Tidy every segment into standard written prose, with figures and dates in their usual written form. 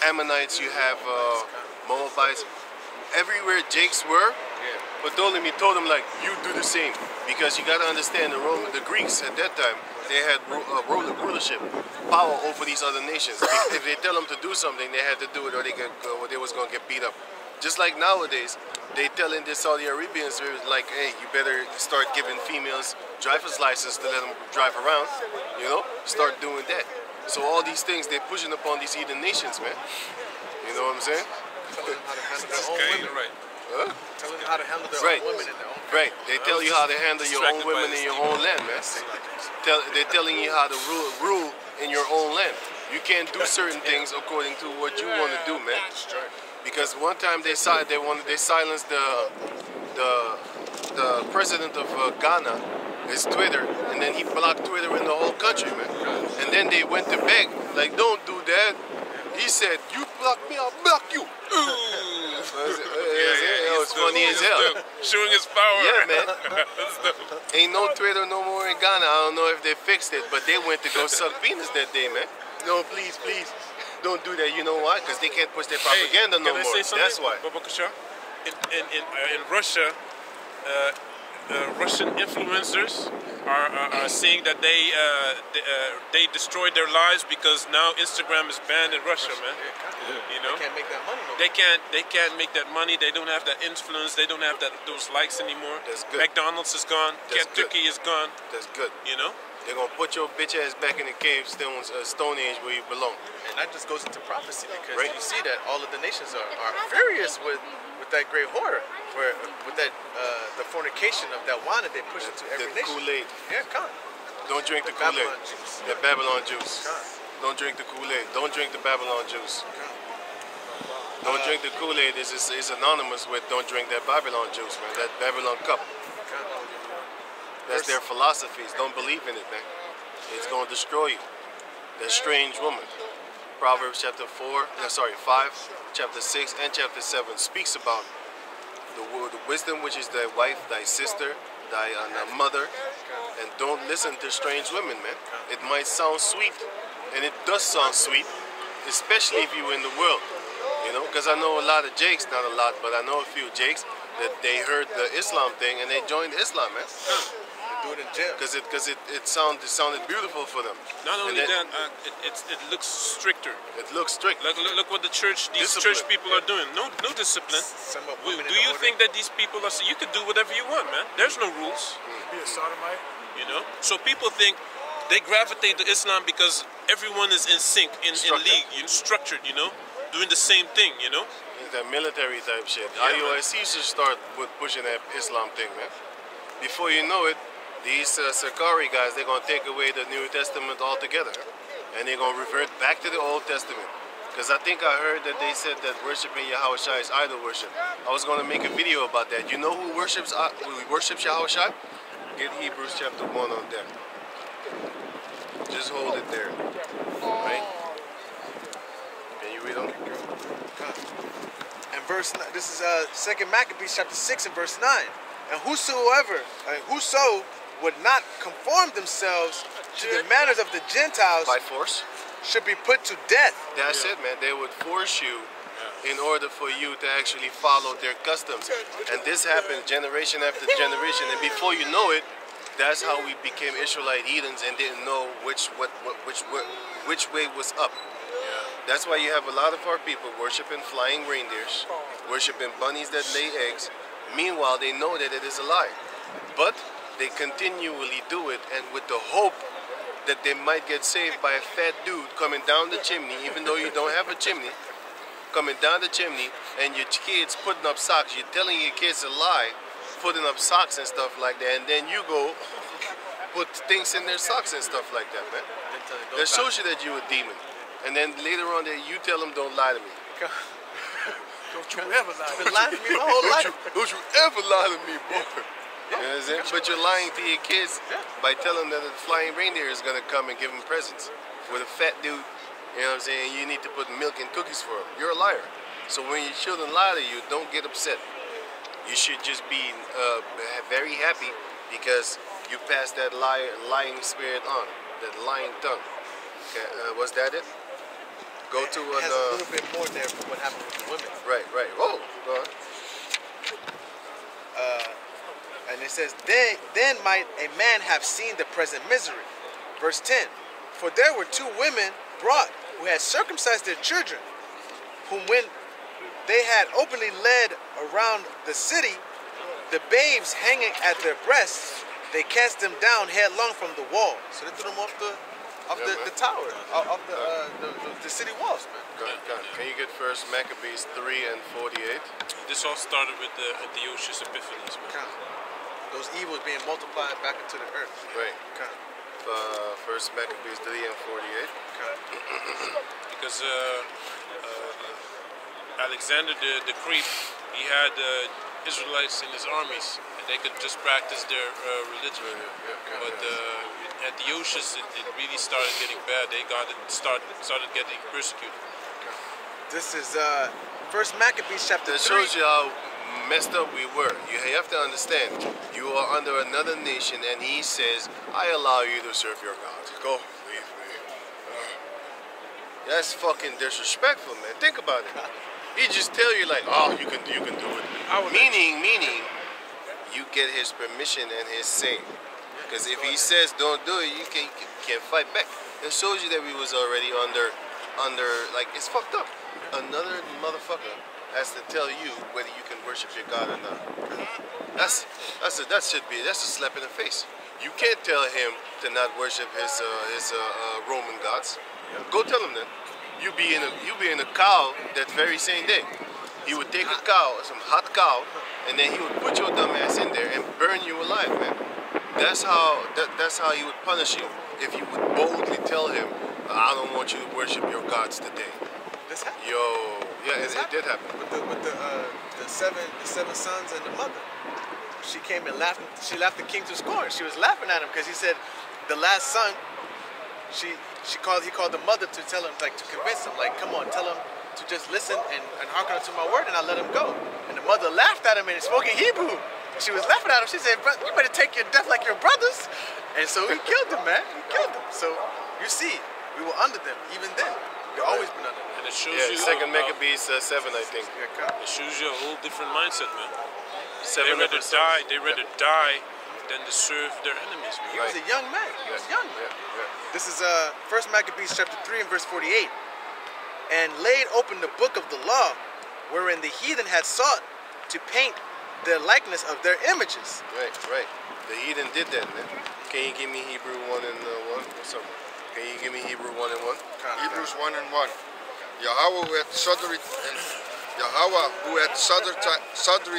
Ammonites, you have Moabites. Everywhere Jakes were, Ptolemy told them like, you do the same, because you got to understand the Greeks at that time, they had rulership, power over these other nations. If they tell them to do something, they had to do it, or they was gonna get beat up. Just like nowadays, they telling the Saudi Arabians like, hey, you better start giving females driver's license to let them drive around. You know, start doing that. So all these things they're pushing upon these heathen nations, man. You know what I'm saying? Telling them how to handle their own women. Right. Huh? Telling them how to handle their own women in their own. Right. They tell you how to handle your own women in your own land, man. They're telling you how to rule in your own land. You can't do certain things according to what you want to do, man. Because one time they silenced the president of Ghana, his Twitter, and then he blocked Twitter in the whole country, man. And then they went to beg, like, don't do that. He said, you block me, I'll block you. It was funny as hell. Showing his power. Yeah, man. Ain't no Twitter no more in Ghana. I don't know if they fixed it, but they went to go suck penis that day, man. No, please, don't do that. You know why? Because they can't push their propaganda no more. That's why. In Russia, Russian influencers are saying that they destroyed their lives because now Instagram is banned in Russia, man. You know, they can't make that money. They can't make that money. They don't have that influence. They don't have those likes anymore. That's good. McDonald's is gone. Kentucky is gone. That's good. You know. They're gonna put your bitch ass back in the cave, Stone Age, where you belong. And that just goes into prophecy, because you see that all of the nations are furious with that great whore, with that the fornication of that wine that they push into every nation. Kool-Aid. Yeah, come. Don't drink the Kool-Aid. The Babylon juice. Don't drink the Kool-Aid. Don't drink the Babylon juice. Don't drink the Kool-Aid. Is anonymous with don't drink that Babylon juice, man. That Babylon cup. That's their philosophies. Don't believe in it, man. It's going to destroy you. That strange woman. Proverbs chapter 5, chapter 6, and chapter 7 speaks about the wisdom which is thy wife, thy sister, thy mother. And don't listen to strange women, man. It might sound sweet, and it does sound sweet, especially if you're in the world. You know, because I know a lot of Jakes, not a lot, but I know a few Jakes that they heard the Islam thing and they joined Islam, man. Do it in jail. Because it sounded beautiful for them. Not only that, it looks stricter. It looks strict. Look what these church people are doing. No discipline. Do you think that these people are? You could do whatever you want, man. There's no rules. Be a sodomite. You know. So people think they gravitate to Islam because everyone is in sync, in league, structured. You know, doing the same thing. You know. That military type shit. IOIC should start with pushing that Islam thing, man. Before you know it, these Sakari guys, they're going to take away the New Testament altogether. And they're going to revert back to the Old Testament. Because I think I heard that they said that worshiping Yahushua is idol worship. I was going to make a video about that. You know who worships Yahushua? Get Hebrews chapter 1 on that. Just hold it there. Right? Can you read on? And verse, this is 2 Maccabees chapter 6 and verse 9. And whoso would not conform themselves to the manners of the Gentiles by force should be put to death. That's it, man. They would force you in order for you to actually follow their customs. And this happened generation after generation. And before you know it, that's how we became Israelite heathens and didn't know which way was up. That's why you have a lot of our people worshiping flying reindeers, worshiping bunnies that lay eggs. Meanwhile, they know that it is a lie. But they continually do it, and with the hope that they might get saved by a fat dude coming down the chimney, even though you don't have a chimney, coming down the chimney, and your kids putting up socks. You're telling your kids a lie, putting up socks and stuff like that, and then you go put things in their socks and stuff like that, man. That shows you that you're a demon. And then later on, you tell them, don't lie to me. Don't you ever lie to me. Been lying to me my whole life. Don't you ever lie to me, boy. You know what I'm saying? But you're lying to your kids by telling them that the flying reindeer is going to come and give them presents. With a fat dude, you know what I'm saying, you need to put milk and cookies for him. You're a liar. So when your children lie to you, don't get upset. You should just be very happy because you passed that lying spirit on, that lying tongue. Okay, was that it? Go to it has a little bit more there for what happened with the women. Right. Whoa, go on. And it says, then might a man have seen the present misery. Verse 10. For there were 2 women brought who had circumcised their children, whom when they had openly led around the city, the babes hanging at their breasts, they cast them down headlong from the wall. So they threw them off the tower, off the city walls, man. Can you get first Maccabees 3 and 48? This all started with the Antiochus Epiphanes, man. Those evils being multiplied back into the earth. Right. First Maccabees 3 and 48. Because Alexander the Greek, he had Israelites in his armies, and they could just practice their religion. But Antiochus, it really started getting bad. They started getting persecuted. This is First Maccabees chapter 3. That shows you how messed up we were. You have to understand, you are under another nation, and he says, I allow you to serve your God. Go, leave me. That's fucking disrespectful, man. Think about it. He just tell you like, oh, you can do it. Meaning, you get his permission and his say. Because if he says don't do it, you can't fight back. It shows you that we was already under, like, it's fucked up. Another motherfucker has to tell you whether you can worship your God or not. That's a slap in the face. You can't tell him to not worship his Roman gods. Go tell him that. You be in a cow that very same day. He would take a cow, some hot cow, and then he would put your dumb ass in there and burn you alive, man. That's how he would punish you if you would boldly tell him, I don't want you to worship your gods today. This happened. Yo, yeah, it did happen. With the seven sons and the mother. She came and laughed. She laughed the king to scorn. She was laughing at him because he said, the last son. He called the mother to tell him, like, to convince him, like, come on, tell him to just listen and hearken unto my word, and I'll let him go. And the mother laughed at him and spoke in Hebrew. She was laughing at him. She said, you better take your death like your brothers. And so he killed them, man. He killed them. So you see, we were under them even then. We've always been under them. And it shows you Second Maccabees 7, I think. It shows you a whole different mindset, man. 7 They rather die than to serve their enemies. Man. He was a young man. He was young. This is First Maccabees chapter 3 and verse 48. And laid open the book of the law, wherein the heathen had sought to paint the likeness of their images. Right. The heathen did that, man. Can you give me Hebrew 1 and 1? What's up? Can you give me Hebrew 1 and 1? Hebrews 1 and 1. Yahweh who at sundry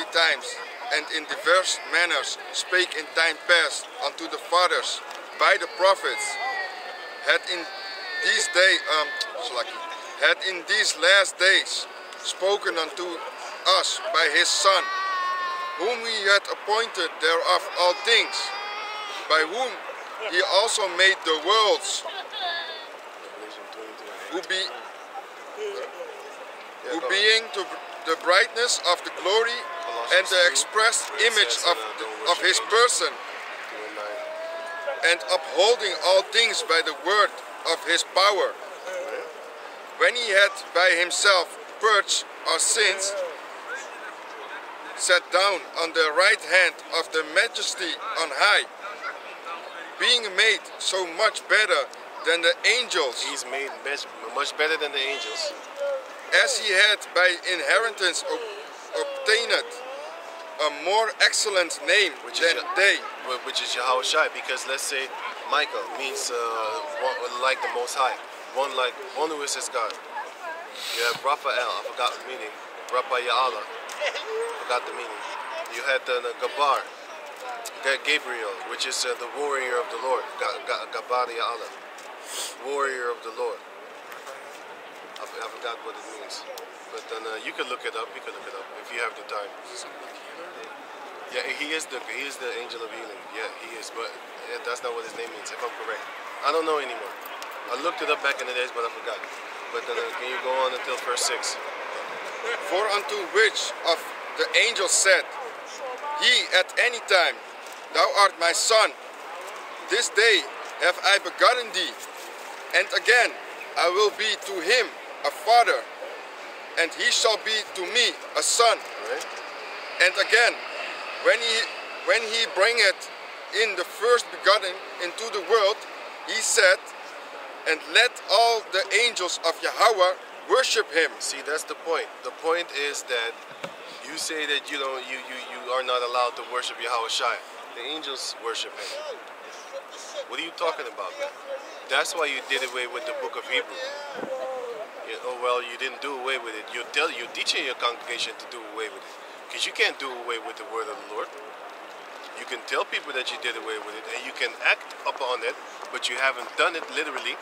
times and in diverse manners spake in time past unto the fathers by the prophets, had in these last days spoken unto us by his Son, whom he had appointed thereof all things, by whom he also made the worlds, who being the brightness of the glory and the express image of his person, and upholding all things by the word of his power, when he had by himself purged our sins, sat down on the right hand of the majesty on high, being made so much better than the angels. He's made much better than the angels. As he had by inheritance obtained a more excellent name than they. Which is Yahushua, because let's say Michael means like the Most High. One who is his God. You have Raphael, I forgot the meaning. Raphael, forgot the meaning. You had the Gabar, Gabriel, which is the warrior of the Lord. Gabar Ya'ala, warrior of the Lord. I forgot what it means. But then you can look it up. You can look it up if you have the time. Yeah, he is the angel of healing. Yeah, he is. But that's not what his name means, if I'm correct. I don't know anymore. I looked it up back in the days, but I forgot. But then can you go on until verse 6? For unto which of the angels said, He at any time, Thou art my son, this day have I begotten thee, and again I will be to him a father, and he shall be to me a son. Right? And again, when he bringeth in the first begotten into the world, he said, and let all the angels of Yahweh worship him. See, that's the point. The point is that you say that you are not allowed to worship Yahweh Shai. The angels worship him. What are you talking about, man? That's why you did away with the book of Hebrew. Oh well, you didn't do away with it. You're teaching your congregation to do away with it, because you can't do away with the word of the Lord. You can tell people that you did away with it, and you can act upon it, but you haven't done it literally.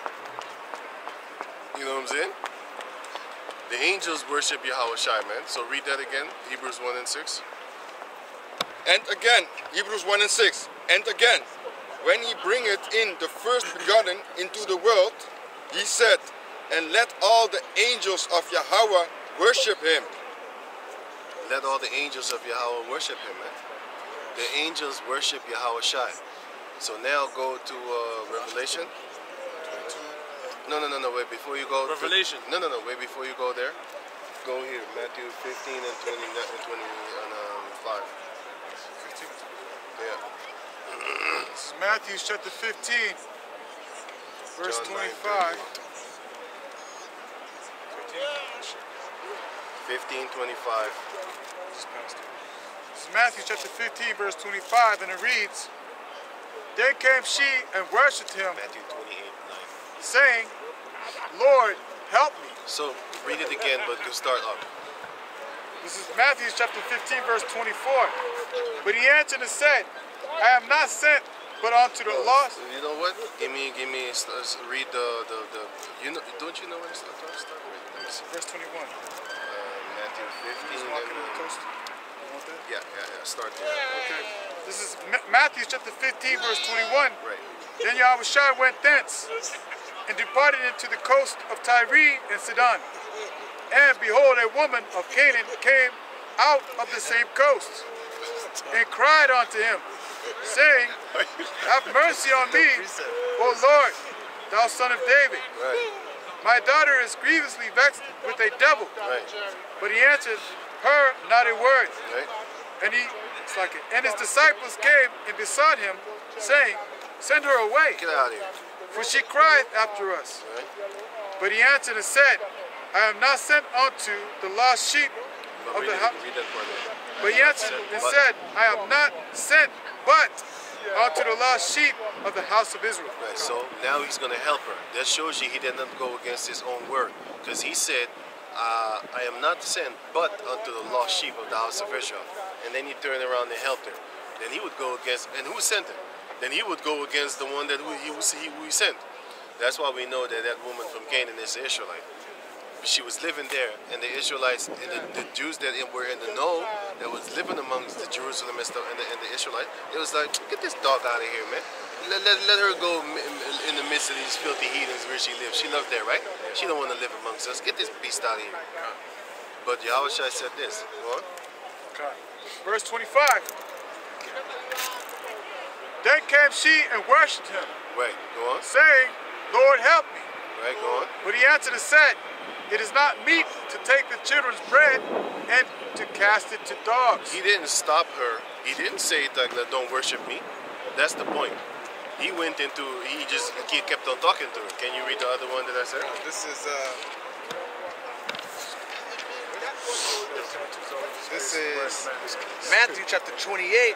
You know what I'm saying? The angels worship Yahweh Shai, man. So read that again, Hebrews 1 and 6. And again, Hebrews 1 and 6. And again, when he bringeth in the first begotten into the world, he said, and let all the angels of Yahweh worship him. Let all the angels of Yahweh worship him, man. The angels worship Yahweh Shai. So now go to Revelation. No, wait, before you go. Revelation. No, wait, before you go there. Go here, Matthew 15 and 25. 15. Yeah. This is Matthew chapter 15, verse John 25. 15, 25. Just passed it. This is Matthew chapter 15, verse 25, and it reads, Then came she and worshipped him, Matthew 28, 9. saying, Lord, help me. So read it again, but to start up. This is Matthew chapter 15, verse 24. But he answered and said, I am not sent but unto the lost. You know what? Give me. Read the. You know? Don't you know when to start? Start right. Let me see. Verse 21. Matthew 15. He's walking on the coast. You want that? Yeah. Start there. Okay. This is Matthew chapter 15, verse 21. Right. Then Yahushua went thence and departed into the coast of Tyre and Sidon. And behold, a woman of Canaan came out of the same coast and cried unto him, saying, Have mercy on me, O Lord, thou son of David. Right. My daughter is grievously vexed with a devil. Right. But he answered her not a word. Right. And his disciples came and besought him, saying, Send her away, Get out of here. for she crieth after us. Right. But he answered and said, I am not sent unto the lost sheep But of the house. read that part. But he answered and said, I am not sent but unto the lost sheep of the house of Israel. Right. So now he's going to help her. That shows you he did not go against his own word, because he said, I am not sent but unto the lost sheep of the house of Israel. And then he turned around and helped her. Then he would go against, and who sent her? Then he would go against the one that who he sent. That's why we know that that woman from Canaan is an Israelite. She was living there, and the Israelites, and the Jews that were in the know, that was living amongst the Jerusalem and the Israelites, it was like, get this dog out of here, man. Let her go in the midst of these filthy heathens where she lives. She loved there, right? She don't want to live amongst us. Get this beast out of here. But Yahushua said this. Go on. Okay. Verse 25. Then came she and worshipped him, Right, go on. saying, Lord, help me. Right, go on. But he answered and said, It is not meet to take the children's bread and to cast it to dogs. He didn't stop her. He didn't say like, don't worship me. That's the point. He went into, he kept on talking to her. Can you read the other one that I said? This is Matthew chapter 28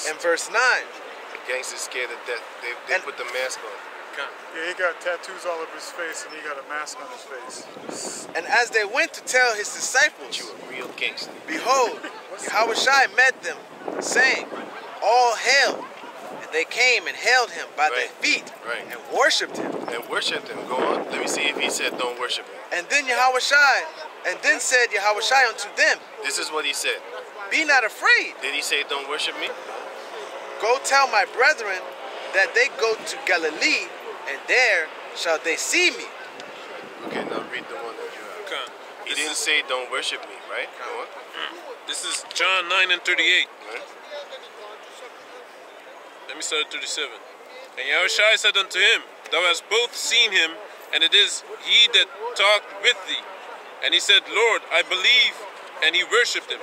and verse 9. The gangster's scared to death. They put the mask on. Yeah, he got tattoos all over his face and he got a mask on his face. And as they went to tell his disciples, You a real gangster. behold, Yahushua met them, saying, All hail. And they came and held him by their feet and worshipped him. And worship him. Go on. Let me see if he said don't worship him. And then said Yahushua unto them, This is what he said. Be not afraid. Did he say don't worship me? Go tell my brethren that they go to Galilee, and there shall they see me. Okay, now read the one that you have. Okay. He didn't say don't worship me, right? Go on. This is John 9 and 38. Right? Let me start at 37. And Yahushua said unto him, Thou hast both seen him, and it is he that talked with thee. And he said, Lord, I believe, and he worshipped him.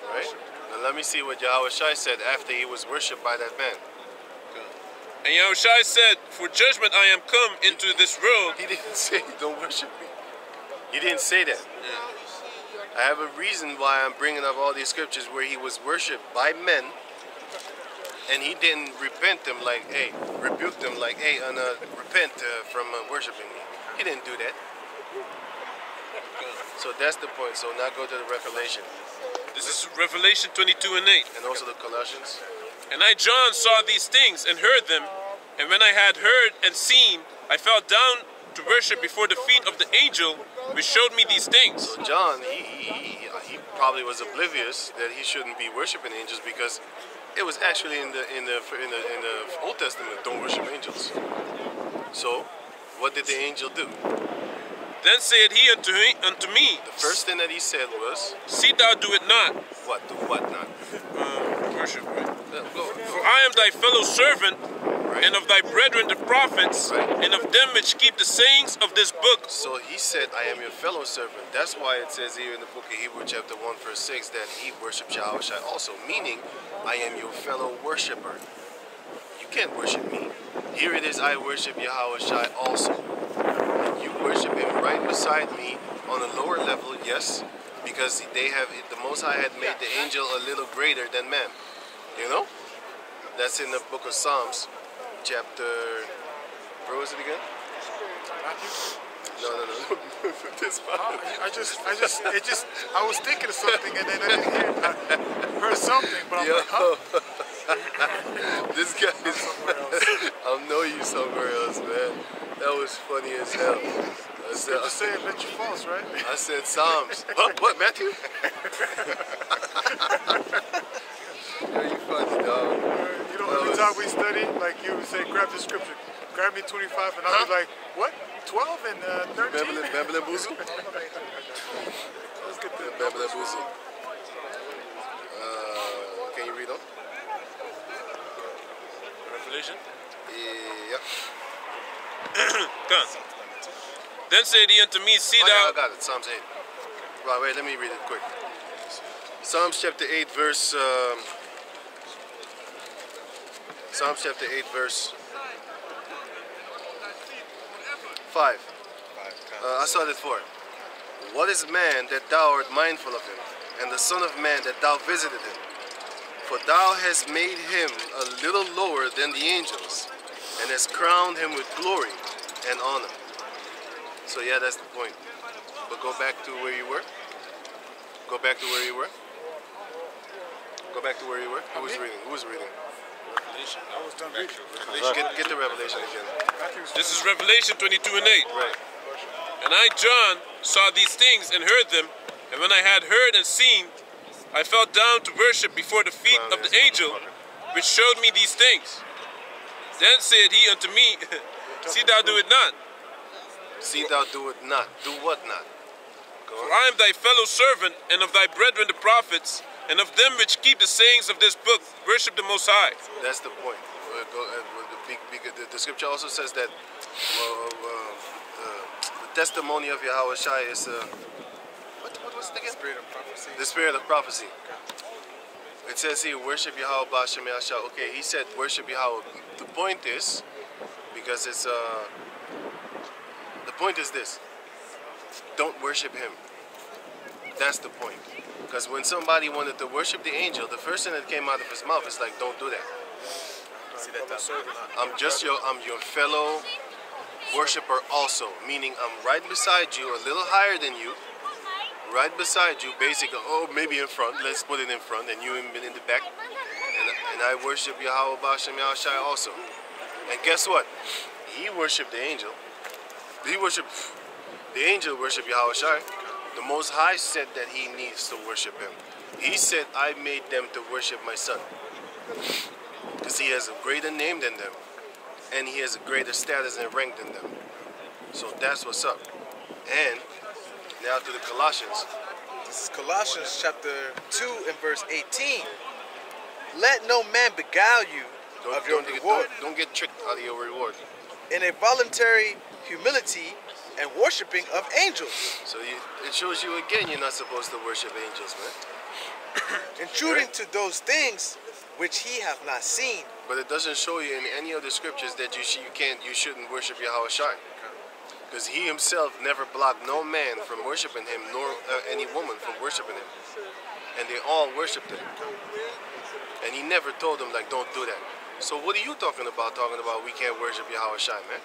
Right? Now let me see what Yahushua said after he was worshipped by that man. And Yahushua said, for judgment I am come into this world. He didn't say, don't worship me. He didn't say that. I have a reason why I'm bringing up all these scriptures where he was worshipped by men, and he didn't repent them like, hey, rebuke them like, hey, repent from worshiping me. He didn't do that. So that's the point. So now go to the Revelation. This is Revelation 22 and 8. And also the Colossians. And I, John, saw these things and heard them. And when I had heard and seen, I fell down to worship before the feet of the angel which showed me these things. So John, he probably was oblivious that he shouldn't be worshiping angels, because it was actually in the Old Testament, don't worship angels. So what did the angel do? Then said he unto me, The first thing that he said was, see thou do it not. what? Do what not? Worship, right? Go. For I am thy fellow servant, Right. and of thy brethren the prophets, Right. and of them which keep the sayings of this book. So he said, I am your fellow servant. That's why it says here in the book of Hebrews chapter 1 verse 6 that he worshipped Yahushua also, meaning I am your fellow worshiper. You can't worship me. Here it is, I worship Yahushua also. And you worship him right beside me on a lower level, yes, because they have, the Most High had made the angel a little greater than man. You know? That's in the book of Psalms, chapter, where was it again? No. This one. I was thinking of something and then I didn't hear, I heard something, but I'm like, huh? This guy is, I'll know you somewhere else, man. That was funny as hell. I said, Just say it, bet you false, right? I said Psalms. Huh? What, Matthew? Yo, you funny, dog. You know, every time we study, like you would say, grab the scripture, grab me 25, and I'll be like, what? 12 and 13? Bamble Boozle? Let's get the Bamble Boozle. Can you read on? Revelation? Yeah. Come. Then said he unto me, see Oh, thou... yeah, I got it. Psalms 8. Right, wait, let me read it quick. Psalms chapter 8, verse... Psalms chapter 8, verse 5. I saw that 4. What is man that thou art mindful of him, and the son of man that thou visited him? For thou hast made him a little lower than the angels, and hast crowned him with glory and honor. So yeah, that's the point. But go back to where you were. Go back to where you were. Go back to where you were. Who was reading? Who was reading? Revelation. I was done reading. Get the Revelation again. This is Revelation 22 and 8. Right. And I, John, saw these things and heard them, and when I had heard and seen, I fell down to worship before the feet of the angel, which showed me these things. Then said he unto me, see thou do it not. See thou do it not. Do what not? Go For on. I am thy fellow servant, and of thy brethren the prophets, and of them which keep the sayings of this book, worship the Most High. That's the point. The scripture also says that the testimony of Yahushua is what was it again? Spirit of prophecy. The spirit of prophecy. It says here, worship Yahweh B'Shem Yahshua. Okay, he said worship Yahweh. The point is, because it's the point is this: don't worship him. That's the point. Because when somebody wanted to worship the angel, the first thing that came out of his mouth is like, don't do that. See that that's I'm your fellow worshiper also, meaning I'm right beside you, a little higher than you, right beside you, basically, maybe in front, let's put it in front, and you in the back, and I worship Yahweh B'Shem Yahshua also. And guess what? He worshiped the angel. The angel worshiped Yahushua. The Most High said that he needs to worship him. He said, I made them to worship my son. Because he has a greater name than them. And he has a greater status and rank than them. So that's what's up. And now to the Colossians. This is Colossians chapter 2 and verse 18. Let no man beguile you of your reward Don't get tricked out of your reward. in a voluntary humility and worshiping of angels. So it shows you again you're not supposed to worship angels, man. Intruding to those things which he hath not seen. But it doesn't show you in any of the scriptures that you shouldn't worship Yahweh Shai. Because he himself never blocked no man from worshiping him, nor any woman from worshiping him. And they all worshiped him. And he never told them, like, don't do that. So what are you talking about we can't worship Yahweh Shai, man?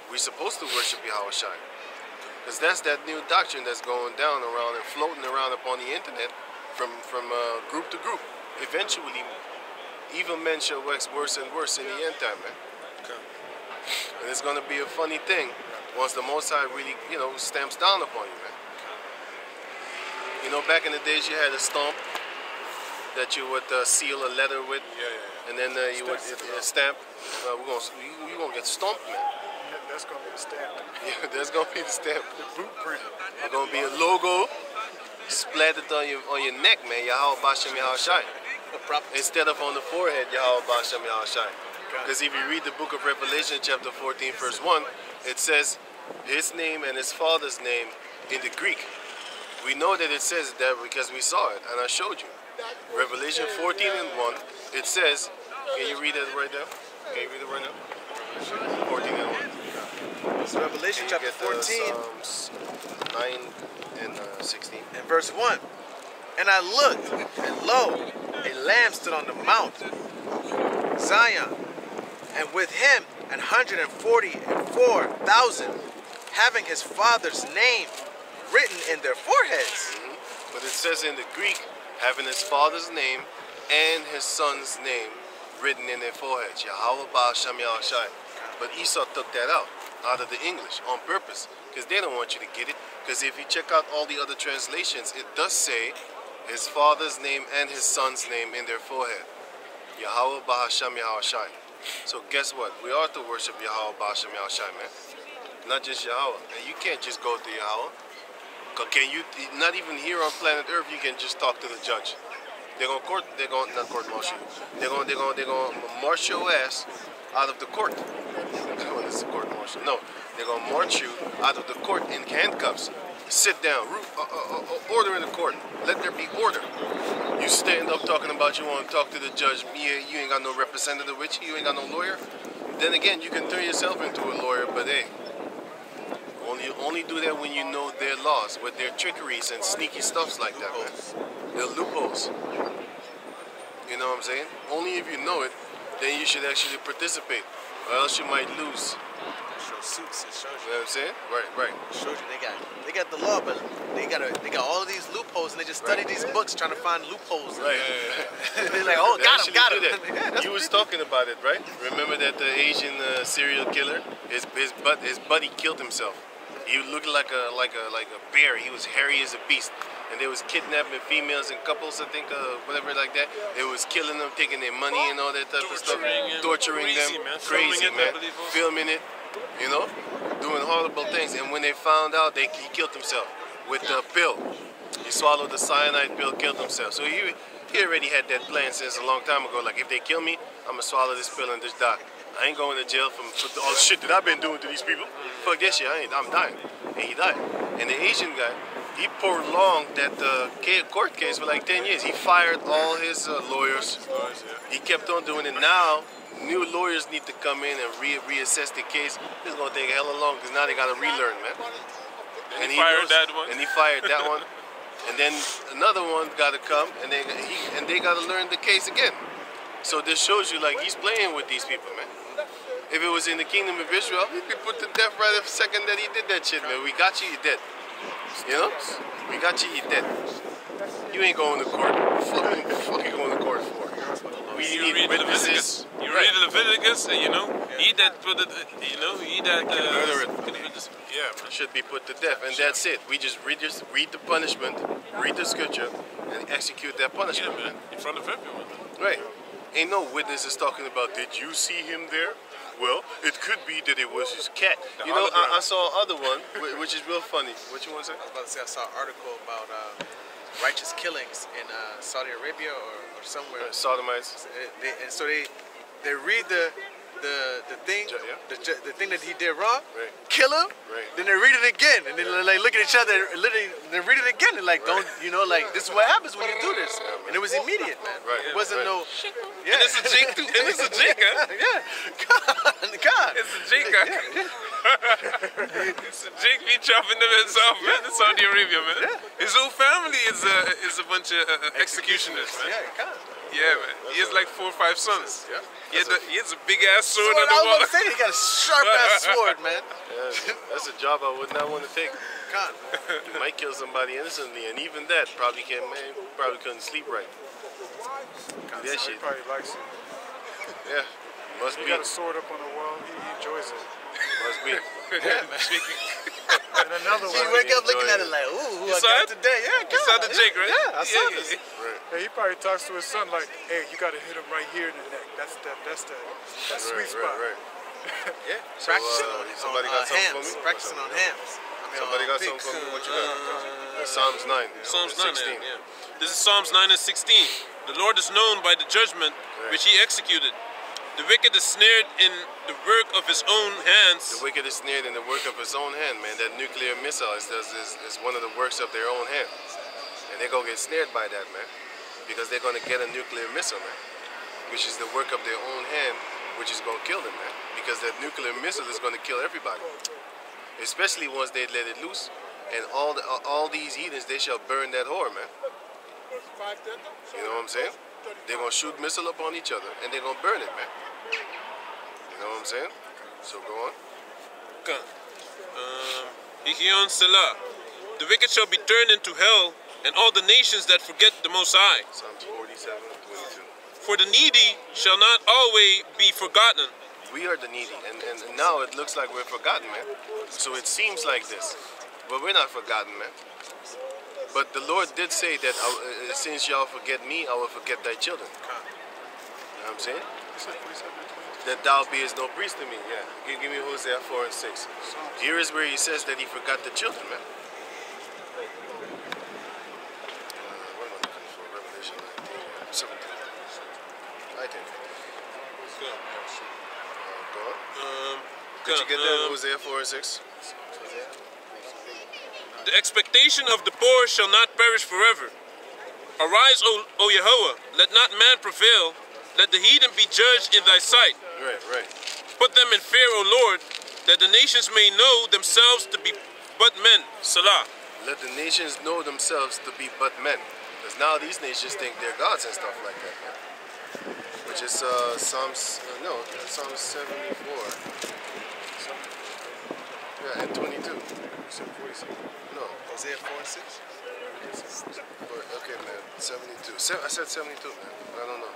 We're supposed to worship Yahweh Shai. Because that's that new doctrine that's going down around and floating around upon the internet from group to group. Eventually, evil men shall wax worse and worse in the end time, man. Okay. And it's going to be a funny thing once the Most High really, stamps down upon you, man. You know, back in the days you had a stamp that you would seal a letter with. Yeah. And then you would stamp. You're going to get stomped, man. That's gonna be the stamp. Yeah, that's going to be the stamp. The blueprint. It's going to be a logo splattered on your neck, man. Yahweh Bashem Yahweh Shai. Instead of on the forehead, Yahweh Bashem Yahweh Shai. Because if you read the book of Revelation, chapter 14, verse 1, it says his name and his father's name in the Greek. We know that it says that because we saw it, and I showed you. Revelation 14 and 1, it says, can you read it right now? Can you read it right now? 14 and 1. It's Revelation chapter 14. Psalms 9 and 16. And verse 1. And I looked, and lo, a lamb stood on the mount, Zion, and with him 144,000, having his father's name written in their foreheads. But it says in the Greek, having his father's name and his son's name written in their foreheads. Yahweh Ba'ashem Yahweh Shai. But Esau took that out of the English on purpose, because they don't want you to get it. Because if you check out all the other translations, it does say his father's name and his son's name in their forehead. Yahweh Ba'ashem Yahweh Shai. So guess what? We are to worship Yahweh Ba'ashem Yahweh Shai, man. Not just Yahweh. And you can't just go to Yahweh. Can you, not even here on planet Earth, you can just talk to the judge. They're gonna not court martial you. They're gonna march your ass out of the court. When it's a court martial. No, they're gonna march you out of the court in handcuffs. Sit down, order in the court. Let there be order. You stand up talking about you want to talk to the judge. You ain't got no representative with you. You ain't got no lawyer. Then again, you can turn yourself into a lawyer, but hey, only do that when you know their laws, with their trickeries and sneaky stuffs like that, man. Their loopholes. You know what I'm saying? Only if you know it, then you should actually participate, or else you might lose. Show suits, it shows You know what I'm saying? Right. It shows you they got the law, but they got all of these loopholes, and they just study these books trying to find loopholes. Right. They're like, oh, got him. Yeah, you was talking about it, right? Remember that the Asian serial killer, his buddy killed himself. He looked like a bear. He was hairy as a beast, and they was kidnapping females and couples, I think, whatever like that. They was killing them, taking their money and all that type of stuff, torturing them, crazy man, filming it, doing horrible things. And when they found out, he killed himself with the pill. He swallowed the cyanide pill, killed himself. So he already had that plan since a long time ago. Like, if they kill me, I'm gonna swallow this pill and just die. I ain't going to jail for all the shit that I've been doing to these people. Fuck that shit, I'm dying. And he died. And the Asian guy, he prolonged that court case for like 10 years. He fired all his lawyers. He kept on doing it. Now, new lawyers need to come in and reassess the case. It's going to take hella long because now they got to relearn, man. And he fired that one. And he fired that one. And then another one got to come, and they got to learn the case again. So this shows you, like, he's playing with these people, man. If it was in the kingdom of Israel, he'd be put to death right the second that he did that shit, man. We got you, you're dead. You know? We got you, you're dead. You ain't going to court. Fuck you going to court for? You read Leviticus. You read Leviticus, and he that put it, he that yeah, man. Should be put to death, and that's it. We just read the punishment, read the scripture, and execute that punishment, man. In front of everyone. Right. Ain't no witnesses talking about, did you see him there? Well, it could be that it was his cat. I saw another one, which is real funny. What you want to say? I was about to say, I saw an article about righteous killings in Saudi Arabia or somewhere. Sodomites. And so they read the the thing, Yeah. the thing that he did wrong, Right. kill him. Right. Then they read it again, and then like look at each other, literally they read it again, and like don't like this is what happens when you do this, and it was immediate, man. Right. It wasn't Right. yeah. And it's a jink too. And it's a jink, huh? Yeah, God. It's a jink, huh? It's a jink. He chopping them himself, man. In Saudi Arabia, man. His whole family is a bunch of executioners, man. Yeah, God. Yeah, man. He has like 4 or 5 sons. Yeah. He has a big ass sword Sword, on the I was wall. gonna say he got a sharp ass sword, man. Yeah, that's a job I would not want to take. God. You might kill somebody innocently, and even that probably couldn't sleep right. That He shit. probably likes it. Yeah. Must He be. got a sword up on the wall. He enjoys it. Must be. And another He one. wake up looking at it like, ooh, who I saw got it? today? Yeah, You saw the jink, right? Yeah, I saw this. Right. Hey, he probably talks to his son like, "Hey, you gotta hit him right here in the neck. That's sweet spot." Right. Yeah, So, somebody got something for hams. me? Practicing on hams. I mean, Somebody got pigs. something for me? What you got? Psalms 9. Psalms 9, 16. yeah. This is Psalms 9 and 16. The Lord is known by the judgment which he executed. The wicked is snared in the work of his own hands. The wicked is snared in the work of his own hand, man. That nuclear missile is one of the works of their own hand. And they're going to get snared by that, man. Because they're going to get a nuclear missile, man. Which is the work of their own hand, which is going to kill them, man. Because that nuclear missile is going to kill everybody. Especially once they let it loose. And all these heathens, they shall burn that whore, man. You know what I'm saying? They're going to shoot missile up on each other, and they're going to burn it, man. You know what I'm saying? So go on. Hikion Selah. The wicked shall be turned into hell, and all the nations that forget the Most High. Psalms 47 and 22. For the needy shall not always be forgotten. We are the needy, and now it looks like we're forgotten, man. So it seems like this, but we're not forgotten, man. But the Lord did say that since y'all forget me, I will forget thy children. You know what I'm saying? That thou beest no priest to me. Yeah. Give me Hosea 4 and 6. Here is where he says that he forgot the children, man. What am I looking for? Revelation 19, 17. I think. Go on. Did you get that? Hosea 4 and 6? The expectation of the poor shall not perish forever. Arise, O Yahweh, let not man prevail. Let the heathen be judged in thy sight. Right. Put them in fear, O Lord, that the nations may know themselves to be but men. Salah. Let the nations know themselves to be but men. Because now these nations think they're gods and stuff like that, man. Which is Psalms 74. Yeah, and 22. No. Hosea 4 and 6. Okay, man. 72. I said 72, man. I don't know.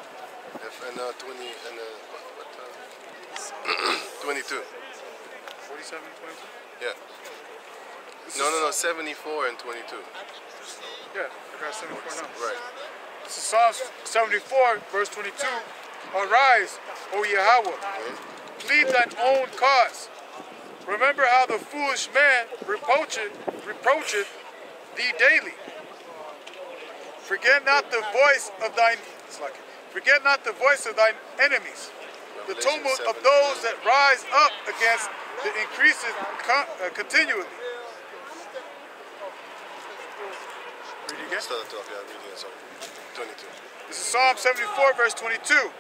And 20 and 22. 47, 22? Yeah. No. 74 and 22. Yeah, I got 74 now. Right. This is Psalms 74, verse 22. Arise, O Yahweh, plead thine own cause. Remember how the foolish man reproacheth thee daily. Forget not the voice of thine enemies. The tumult of those that rise up against the increases continually. Read it again. Start off, yeah, read it, sorry. 22. This is Psalm 74, verse 22.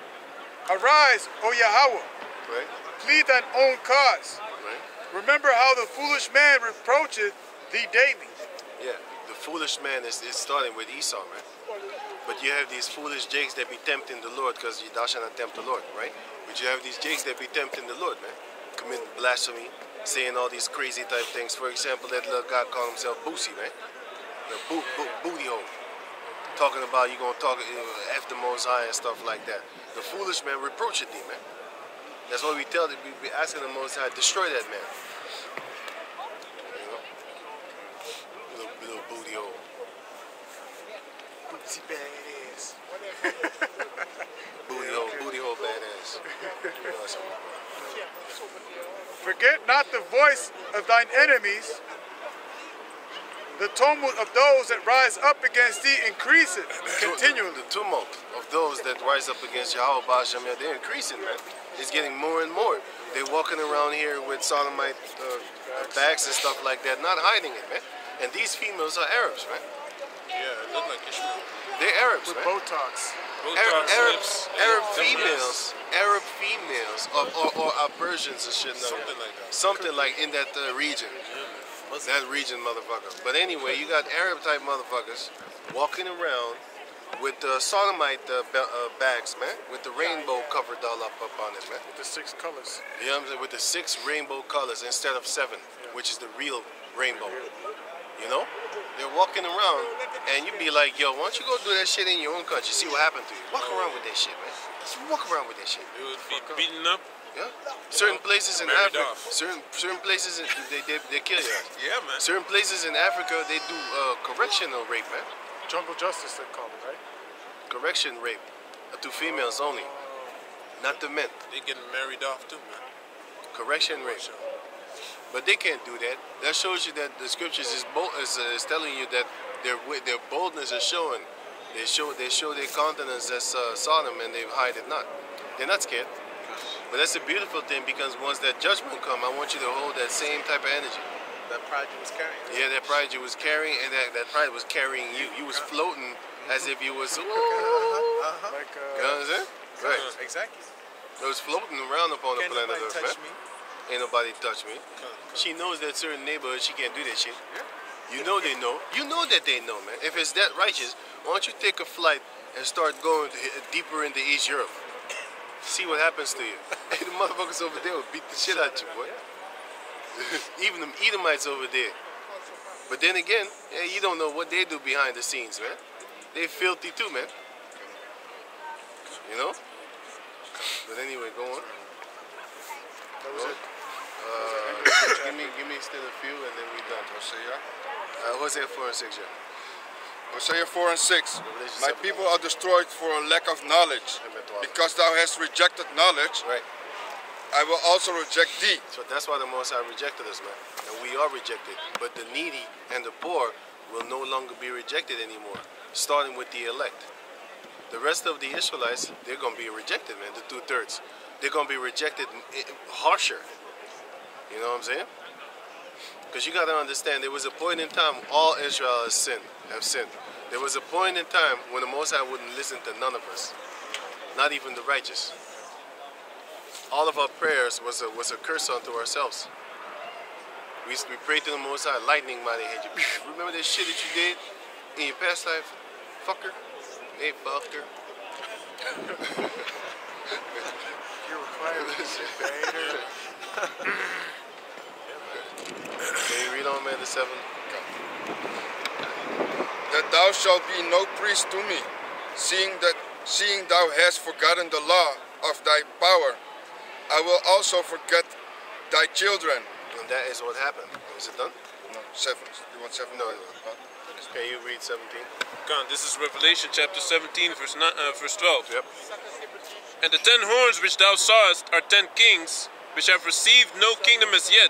Arise, O Yahweh, Right? plead thine own cause. Right? Remember how the foolish man reproacheth thee daily. Yeah. The foolish man is starting with Esau, man. But you have these foolish jakes that be tempting the Lord because thou shalt not tempt the Lord, right? But you have these jakes that be tempting the Lord, man. Committing blasphemy, saying all these crazy type things. For example, that little guy called himself Boosie, man. The booty hole. Talking about you gonna talk after Most High and stuff like that. The foolish man reproacheth thee, man. That's why we be asking the Most High, destroy that man. You know? Little booty hole. Bootsy badass. Booty hole badass. Forget not the voice of thine enemies. The tumult of those that rise up against thee increaseth continually. The tumult of those that rise up against Yahweh Ba'al Shem Yah, they're increasing, man. It's getting more and more. They're walking around here with sodomite bags and stuff like that, not hiding it, man. And these females are Arabs, man. Yeah, it look like Ishmael. They're Arabs, With man. Botox. Arab females, or are Persians and shit. No. Something like that. Something like in that region. That region, motherfucker. But anyway, you got Arab type motherfuckers walking around with sodomite bags, man, with the rainbow covered all up on it, man. With the 6 colors. You know what I'm saying? With the 6 rainbow colors instead of 7, which is the real rainbow. You know? They're walking around, and you be like, yo, why don't you go do that shit in your own country? See what happened to you. Walk around with that shit, man. Just walk around with that shit. It would be beaten up. Yeah. Certain places in Married Africa, off. certain places they kill you. Yeah, man. Certain places in Africa they do correctional rape, man. Jungle justice, they call it, right? Correction rape to females only, not to men. They getting married off too, man. Correction rape. But they can't do that. That shows you that the scriptures is telling you that their boldness is showing. They show their countenance as Sodom, and they hide it not. They're not scared. But that's a beautiful thing, because once that judgment come, I want you to hold that same type of energy. That pride you was carrying. Yeah, that pride you was carrying, and that pride was carrying you. You was floating as if you was. Like, You know what I'm saying? Right. Exactly. It was floating around upon the Can't planet nobody Earth, touch man. me. Ain't nobody touch me. She knows that certain neighborhood she can't do that shit. You know they know. You know that they know, man. If it's that righteous, why don't you take a flight and start going deeper into East Europe? See what happens to you. Hey, the motherfuckers over there will beat the shit out you, boy. Even them Edomites over there. But then again, yeah, you don't know what they do behind the scenes, man. They filthy too, man. You know? But anyway, go on. That was it. Give me still a few, and then we done. Hosea. Hosea 4 and 6, yeah. Hosea 4 and 6. Revelation My 7. people are destroyed for a lack of knowledge. Because thou hast rejected knowledge, Right. I will also reject thee. So that's why the Most High rejected us, man. And we are rejected. But the needy and the poor will no longer be rejected anymore, starting with the elect. The rest of the Israelites, they're going to be rejected, man, the 2/3. They're going to be rejected harsher. You know what I'm saying? Because you got to understand, there was a point in time all Israel have sinned. There was a point in time when the Most High wouldn't listen to none of us, not even the righteous. All of our prayers was a curse unto ourselves. We prayed to the Most High, lightning mighty hit you. Remember that shit that you did in your past life? Fucker. Hey, fucker. You were quiet with this shit, hater. Can you read on, man, the 7? That thou shalt be no priest to me, seeing thou hast forgotten the law of thy power. I will also forget thy children. And that is what happened. Is it done? No, 7. You want 7? No. Can you read 17? Come on, this is Revelation chapter 17, verse 12. Yep. And the 10 horns which thou sawest are 10 kings, which have received no kingdom as yet,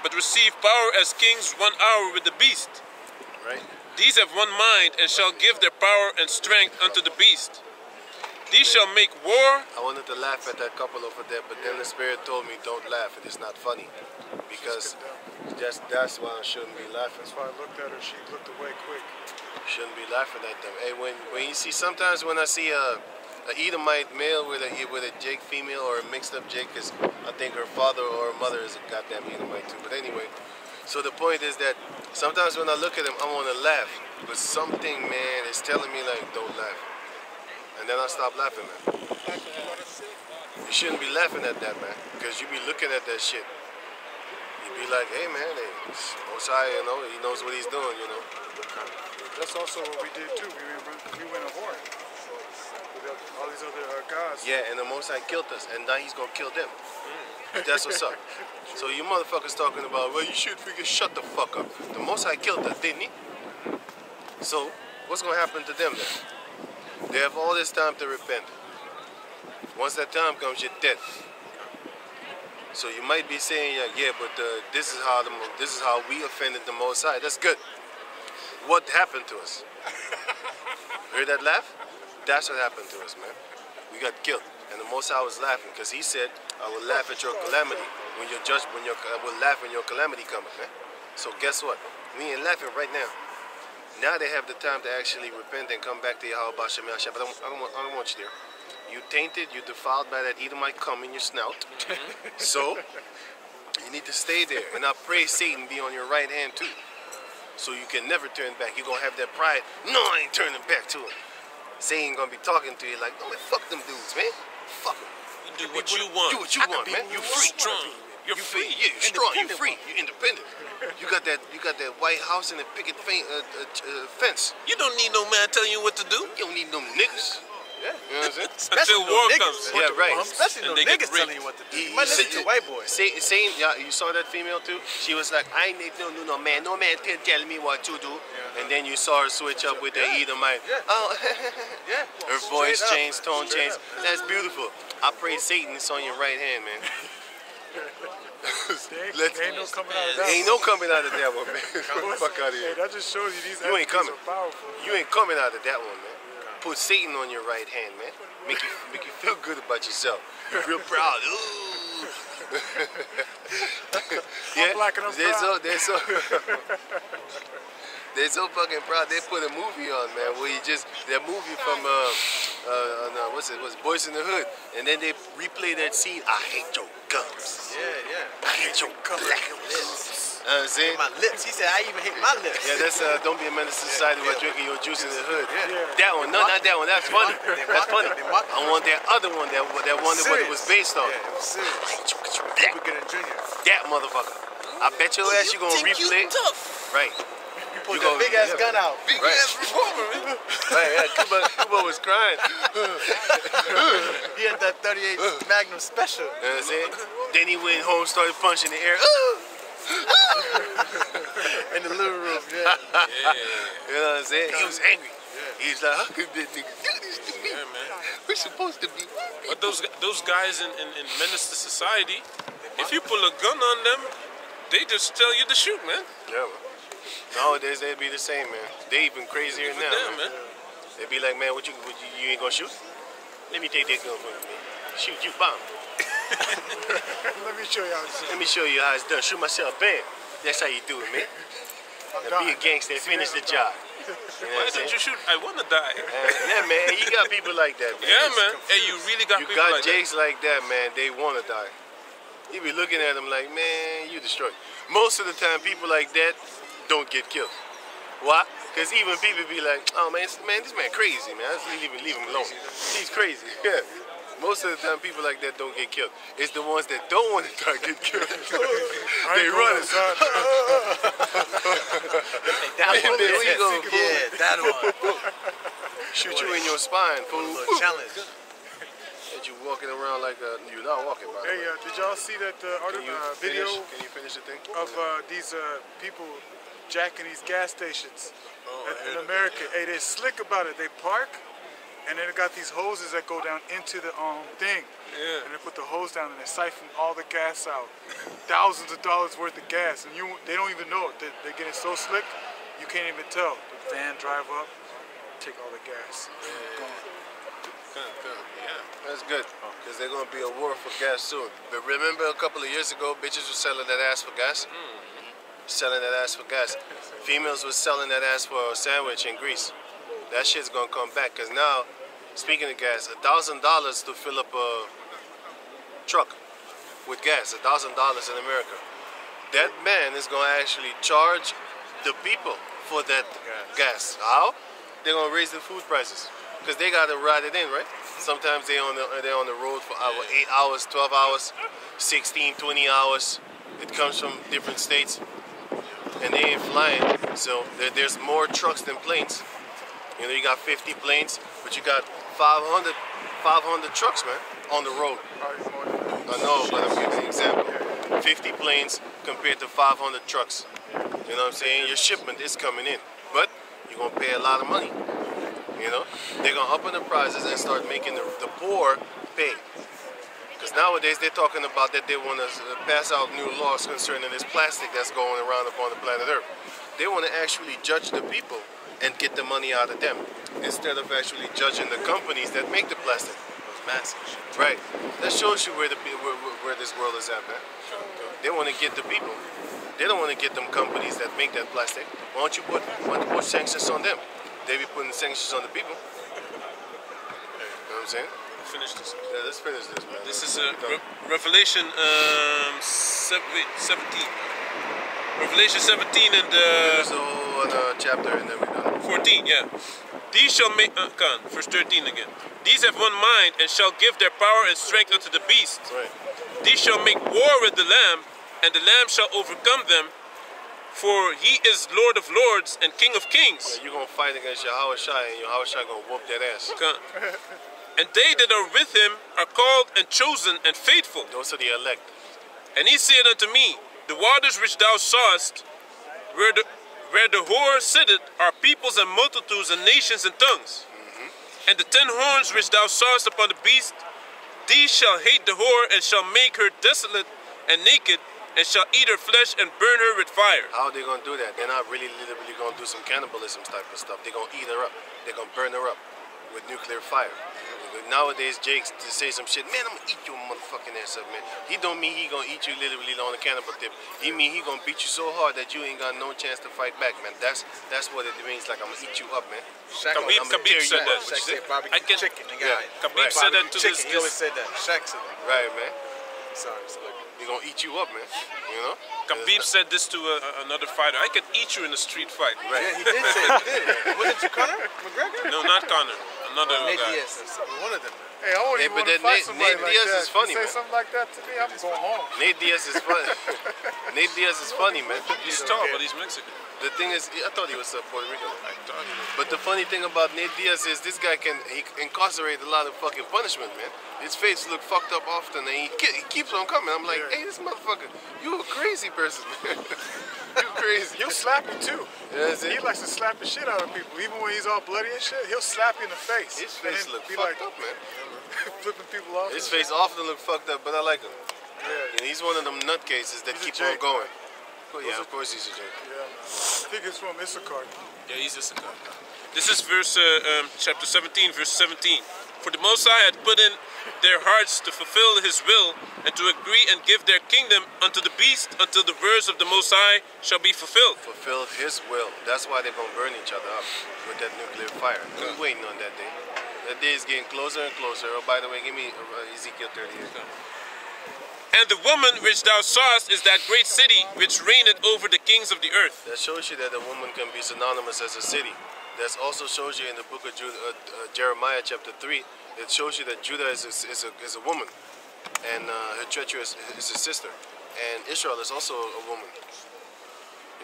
but receive power as kings 1 hour with the beast. Right? These have one mind, and shall give their power and strength unto the beast. These shall make war. I wanted to laugh at that couple over there, but then the Spirit told me, don't laugh. It is not funny. Because that's why I shouldn't be laughing. That's why I looked at her. She looked away quick. Shouldn't be laughing at them. Hey, when you see, sometimes when I see a Edomite male with a Jake female or a mixed up Jake, because I think her father or her mother is a goddamn Edomite too. But anyway, so the point is that sometimes when I look at them, I want to laugh, but something, man, is telling me like, don't laugh. And then I stop laughing, man. You shouldn't be laughing at that, man, because you be looking at that shit. You be like, hey, man, hey, Osai, you know, he knows what he's doing, you know. That's also what we did too. We went a whore. All these other guys. Yeah, and the Most High killed us, and now he's gonna kill them. That's what's up. So you motherfuckers talking about, well, you should figure, shut the fuck up. The Most High killed us, didn't he? So what's gonna happen to them then? They have all this time to repent. Once that time comes, you're dead. So you might be saying, yeah, but this is how we offended the Most High. That's good. What happened to us? Heard that laugh? That's what happened to us, man. We got killed. And the Most High was laughing because he said, I will laugh at your calamity when your I will laugh when your calamity cometh, man. So guess what? We ain't laughing right now. Now they have the time to actually repent and come back to Yahweh Shem Yahshua. But I don't want you there. You tainted, you defiled by that Edomite cum in your snout. So you need to stay there. And I pray Satan be on your right hand too. So you can never turn back. You're going to have that pride. No, I ain't turning back to him. Satan going to be talking to you like, oh man, fuck them dudes, man. Fuck them. You do what you want. Do what you want, man. You free. Strong. You're free. Yeah, you're strong. You're free. You're independent. You got that White House and a picket fence. You don't need no man telling you what to do. You don't need no niggas. Yeah. You know what I'm saying? Until war comes. Yeah, right. Especially no And they get niggas telling you what to do. You might listen to white boys. Same, yeah, you saw that female too? She was like, I ain't no man. No man tell me what to do. And then you saw her switch up with the Edomite. Yeah. Oh, Yeah. her voice Straight up. changed, tone Straight changed. up. That's beautiful. I pray Satan is on your right hand, man. Ain't no coming out of that. Ain't no coming out of that one, man. Get the fuck out of Hey, here. that just shows you these You ain't attributes coming. are powerful. You ain't coming out of that one, man. Put Satan on your right hand, man. Make you feel good about yourself. You're real proud. Ooh. I'm black and I'm proud. They're so fucking proud. They put a movie on, man, where that movie from what's it? Boys in the Hood, and then they replay that scene. I hate your gums. Yeah. I hate your black lips. See? My lips. He said, I even hate my lips. Yeah, that's don't be a menace to society while drinking your juice in the hood. Yeah. That one, no, not that one. That's funny. That's funny. They mock I want that other one, that one that what it was based on. Yeah, it was serious. That, Cuba Gooding Jr. that motherfucker. I bet your ass you gonna replay. Right. Pulled that big ass gun out. Big ass revolver. Right, yeah. Cuba was crying. He had that 38 Magnum special. You know what I'm saying? Then he went home, started punching the air. In the living room, yeah. You know what I'm saying? He was angry. He's like, how could this nigga do this to me? Yeah, man. We're supposed to be. But those guys in menace to society, if you pull a gun on them, they just tell you to shoot, man. Yeah, man. Nowadays they'd be the same, man. They even crazier For now, them, man. They'd be like, man, you ain't gonna shoot? Let me take that gun from you, man. Shoot you, bomb. Let me show you how it's Let me show you how it's done. Shoot myself, bam. That's how you do it, man. Now be a gangster and finish the job. You know Why what I'm don't saying? you shoot? I want to die. Yeah, man. You got people like that, man. Yeah, man. Hey, you really got You people got like that. jakes like that, man. They want to die. You be looking at them like, man, you destroyed. Most of the time, people like that don't get killed. Why? Because even people be like, oh man, this man crazy, man. Let's leave him alone. He's crazy. Yeah. Most of the time, people like that don't get killed. It's the ones that don't want to die get killed. They run. That one. Where you going, fool? Yeah, that one. Shoot you in your spine, fool. A little challenge. That you walking around like you're not walking, by the Hey, way. did y'all see that video Can you finish the thing? of these people jacking these gas stations in heard America? Hey, they're slick about it. They park, and then they got these hoses that go down into the thing. Yeah. And they put the hose down and they siphon all the gas out. Thousands of dollars worth of gas, and they don't even know it. They're getting so slick, you can't even tell. The van drive up, take all the gas. Gone. That's good, because there's going to be a war for gas soon. But remember a couple of years ago, bitches were selling that ass for gas? Selling that ass for gas. Females were selling that ass for a sandwich in Greece. That shit's going to come back, because now, speaking of gas, $1,000 to fill up a truck with gas, $1,000 in America. That man is going to actually charge the people for that gas. How? They're going to raise the food prices. Because they got to ride it in, right? Sometimes they're on the road for 8 hours, 12 hours, 16, 20 hours. It comes from different states. And they ain't flying. So there's more trucks than planes. You know, you got 50 planes, but you got 500 trucks, man, on the road. I know, but I'm giving an example. 50 planes compared to 500 trucks. You know what I'm saying? Your shipment is coming in. But you're going to pay a lot of money. You know, they're gonna up the prices and start making the poor pay. Because nowadays they're talking about that they want to pass out new laws concerning this plastic that's going around upon the planet Earth. They want to actually judge the people and get the money out of them instead of actually judging the companies that make the plastic. massive shit. Right. That shows you where where this world is at, man. They want to get the people. They don't want to get them companies that make that plastic. Why don't you put sanctions on them? They be putting sanctions on the people. You know what I'm saying? Finish this. Yeah, let's finish this, man. This is Revelation 17. Revelation 17 and There's a whole chapter and then we're done. 14, yeah. These shall make, verse 13 again. These have one mind and shall give their power and strength unto the beast. Right. These shall make war with the Lamb, and the Lamb shall overcome them, for he is Lord of lords and King of kings. Yeah, you're going to fight against Yahweh Shai, and Yahweh Shai going to whoop that ass. And they that are with him are called and chosen and faithful. Those are the elect. And he said unto me, the waters which thou sawest, where the whore sitteth, are peoples and multitudes and nations and tongues. And the 10 horns which thou sawest upon the beast, these shall hate the whore, and shall make her desolate and naked, and shall eat her flesh and burn her with fire. How are they going to do that? They're not really literally going to do some cannibalism type of stuff. They're going to eat her up. They're going to burn her up with nuclear fire. Nowadays, Jake's to say some shit, man, I'm going to eat your motherfucking ass up, man. He don't mean he going to eat you literally on a cannibal tip. He mean he going to beat you so hard that you ain't got no chance to fight back, man. That's what it means, like I'm going to eat you up, man. Khabib said that. Shaq said barbecue I can- chicken. Yeah. Khabib said that to chicken. this. He always said that. Shaq said that. Right, man. Sorry, so look. They're going to eat you up, man. You know? Khabib said this to another fighter. I could eat you in a street fight. Right. Yeah, he did say it. He did. Wasn't you Conor McGregor? No, not Conor. Another Nate guy. Diaz. One of them. Hey, I wouldn't Hey, even but want to that fight Nate- somebody Nate like Diaz that. is funny, you say man. something like that to me, I'm going home. Nate Diaz is funny. Nate Diaz is funny, man. He's tall, but he's Mexican. The thing is, I thought he was Puerto Rican. I thought he was. But the funny thing about Nate Diaz is this guy he incarcerate a lot of fucking punishment, man. His face look fucked up often, and he keeps on coming. I'm like, hey, this motherfucker, you a crazy person, man. You crazy. He'll slap you too. Yeah, that's it. He likes to slap the shit out of people. Even when he's all bloody and shit, he'll slap you in the face. His face And look be fucked like up, man. flipping people off. His and face shit. often look fucked up, but I like him. Yeah. And he's one of them nutcases that He's a keep on Jake. going. Well, yeah, of course he's a Jake. Yeah. I think it's from Issachar. Yeah, he's just a guy. This is chapter 17, verse 17. For the Most High had put in their hearts to fulfill his will, and to agree and give their kingdom unto the beast, until the words of the Most High shall be fulfilled. Fulfilled his will. That's why they're gonna burn each other up with that nuclear fire. We're waiting on that day. That day is getting closer and closer. Oh, by the way, give me Ezekiel 38. And the woman which thou sawest is that great city which reigneth over the kings of the earth. That shows you that a woman can be synonymous as a city. That also shows you in the book of Jeremiah chapter 3, it shows you that Judah is a woman, and her treacherous is his sister. And Israel is also a woman.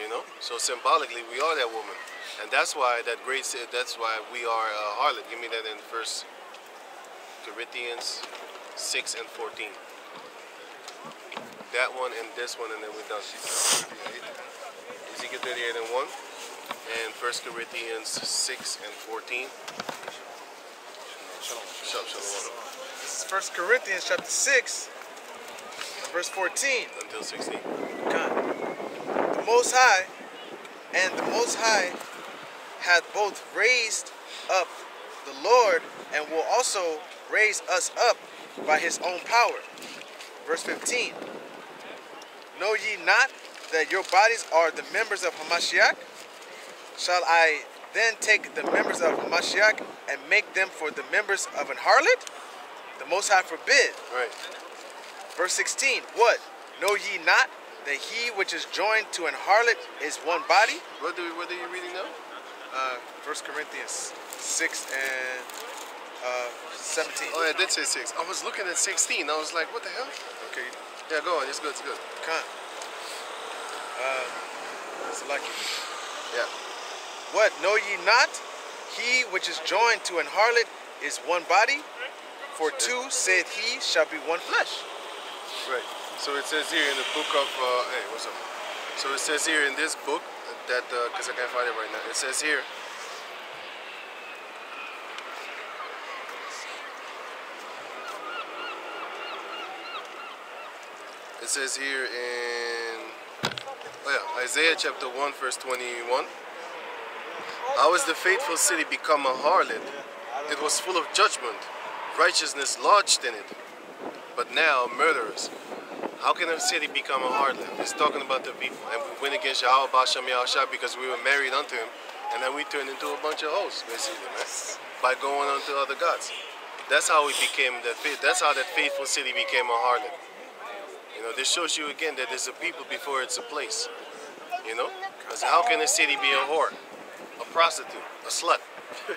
You know? So symbolically, we are that woman. And that's why that's why we are a harlot. Give me that in 1 Corinthians 6 and 14. That one and this one, and then we're done. Ezekiel 38 and 1. And 1 Corinthians 6 and 14. Shalom. This is 1 Corinthians chapter 6, verse 14. Until 16. God. The Most High hath both raised up the Lord, and will also raise us up by his own power. Verse 15. Know ye not that your bodies are the members of Hamashiach? Shall I then take the members of Hamashiach and make them for the members of an harlot? The Most High forbid. Right. Verse 16. What? Know ye not that he which is joined to an harlot is one body? What are you reading now? 1 Corinthians 6 and 17. Oh, yeah, I did say 6. I was looking at 16. I was like, what the hell? Okay. Yeah, go on. It's good. It's good. Con. Select it. Yeah. What? Know ye not? He which is joined to an harlot is one body? For two, saith he, shall be one flesh. Right. So it says here in the book of, hey, what's up? So it says here in this book that, because I can't find it right now. It says here, Isaiah chapter 1 verse 21. How is the faithful city become a harlot? It was full of judgment, righteousness lodged in it. But now murderers. How can a city become a harlot? It's talking about the people. And we went against Yahweh B'Shem Yahushua because we were married unto him. And then we turned into a bunch of hoes, basically, man. By going on to other gods. That's how we became that's how that faithful city became a harlot. You know, this shows you again that there's a people before it's a place. You know? Because how can a city be a whore? A prostitute? A slut? You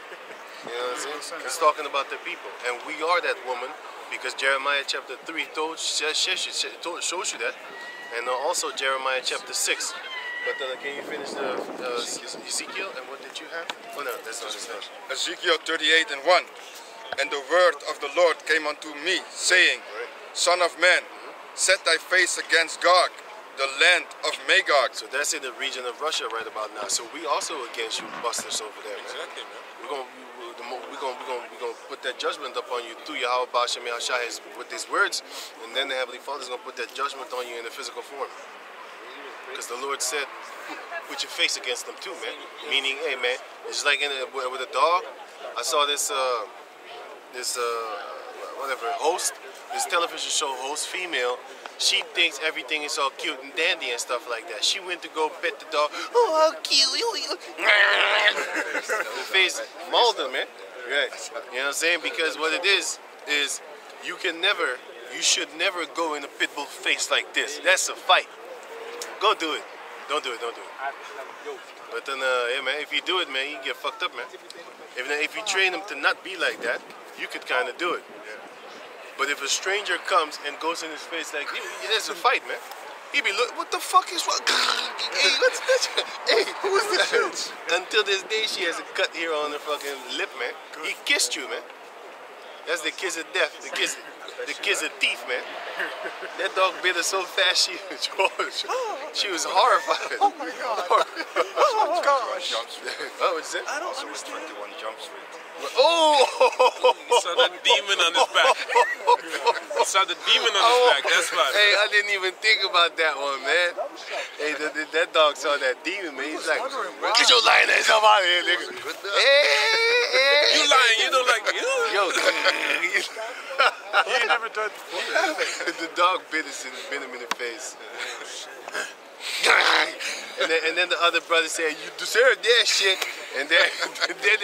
know what I'm saying? It's talking about the people. And we are that woman because Jeremiah chapter 3 shows you that. And also Jeremiah chapter 6. But can you finish the Ezekiel? And what did you have? Oh no, that's not his name. Ezekiel 38 and 1. And the word of the Lord came unto me, saying, Son of man, set thy face against Gog, the land of Magog. So that's in the region of Russia right about now. So we also against you busters over there, man. Exactly, man. We're gonna put that judgment upon you through Yahweh B'Shem Yahushua with these words, and then the Heavenly Father's gonna put that judgment on you in a physical form. Because the Lord said, put your face against them too, man. Meaning, hey, man, it's like with a dog. I saw this host, this television show host, female. She thinks everything is all cute and dandy and stuff like that. She went to go pet the dog. Oh, how cute! The face molded, man. Right? You know what I'm saying? Because what it is you should never go in a pit bull face like this. That's a fight. Go do it. Don't do it. But then, yeah, man, if you do it, man, you get fucked up, man. If you train them to not be like that, you could kind of do it. But if a stranger comes and goes in his face like, that's a fight, man. He be look, what the fuck is wrong? Hey, what's this? Hey, who's this bitch? Until this day, she has a cut here on her fucking lip, man. He kissed you, man. That's the kiss of death. The kiss of teeth, man. That dog bit her so fast, she was horrified. Oh my God. Oh gosh. Oh, what'd you say? I don't understand. 21 Jump Street. Oh! He saw that demon on his back. He saw the demon on his back, that's why. Hey, I didn't even think about that one, man. Hey, that dog saw that demon, man. He's like, get your lying ass up out of here, nigga. Hey. You lying, you don't like me. Yo. He ain't never done before. The dog bit him in the face. And then the other brother said, you deserve that shit. And then they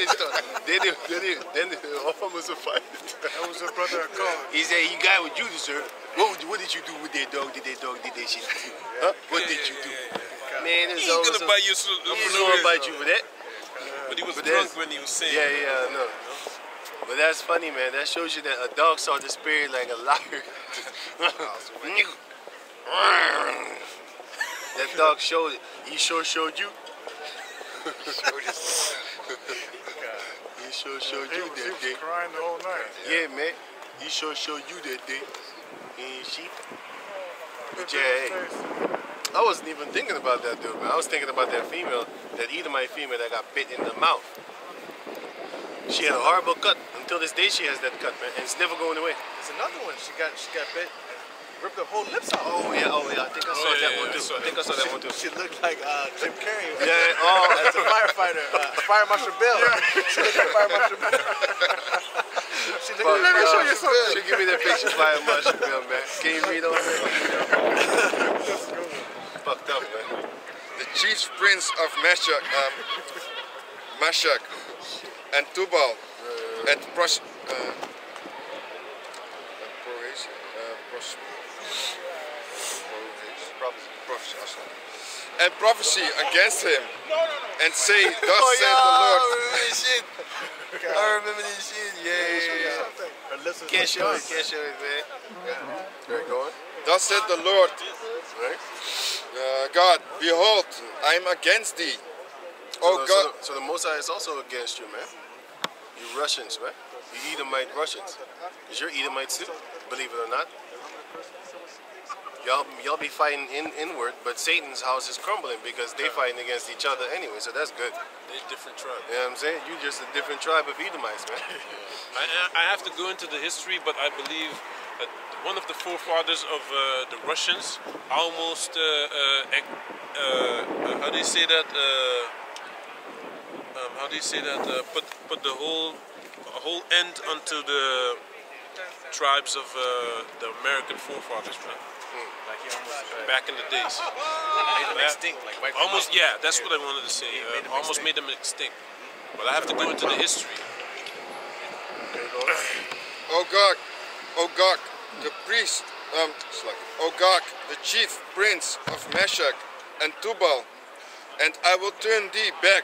almost a fight. That was her brother I called. He said, you got what you deserve. What did you do with that dog? Did that dog did that shit? Huh? What did you do? Man, He ain't gonna bite you. He's gonna bite you for that. But he was drunk when he was saying. Yeah, I know. But that's funny, man. That shows you that a dog saw the spirit like a liar. That dog showed it. He sure showed you. He sure showed you that day. He was crying the whole night. Yeah, man. He sure showed you that day. Ain't she? But yeah, hey. I wasn't even thinking about that dude, man. I was thinking about that female, that Edomite female that got bit in the mouth. She had a horrible cut. Until this day, she has that cut, man, and it's never going away. There's another one. She got bit, ripped her whole lips out. Oh yeah. I think I saw that one too. I saw that one too. She looked like Jim Carrey. Yeah. Oh, as a firefighter, Fire Marshal Bill. She looked like Fire Marshal Bill. Let me show you something. She give me that picture, Fire Marshal Bill, man. Can you read on that? Fucked up, man. The chief prince of Meshach and Tubal and prophecy against him, and say, thus said the Lord. I remember this shit. Yeah. Can't show it, man. Very good. Thus said the Lord, God, behold, I am against thee. Oh God. So the Most High is also against you, man. You Russians, man. You Edomite Russians. Because you're Edomites too, believe it or not. Y'all be fighting inward, but Satan's house is crumbling because they fighting against each other anyway, so that's good. They're different tribes. You know what I'm saying? You just a different tribe of Edomites, man. I have to go into the history, but I believe that one of the forefathers of the Russians almost, how do you say that? Put the whole end onto the tribes of the American forefathers, man. Like he almost Back in the days. made them extinct, like wiped them Almost, out. yeah, that's what I wanted to say. Made them Almost extinct. made them extinct. But I have to go into the history. Ogog, the priest, Ogog, the chief prince of Meshach and Tubal, and I will turn thee back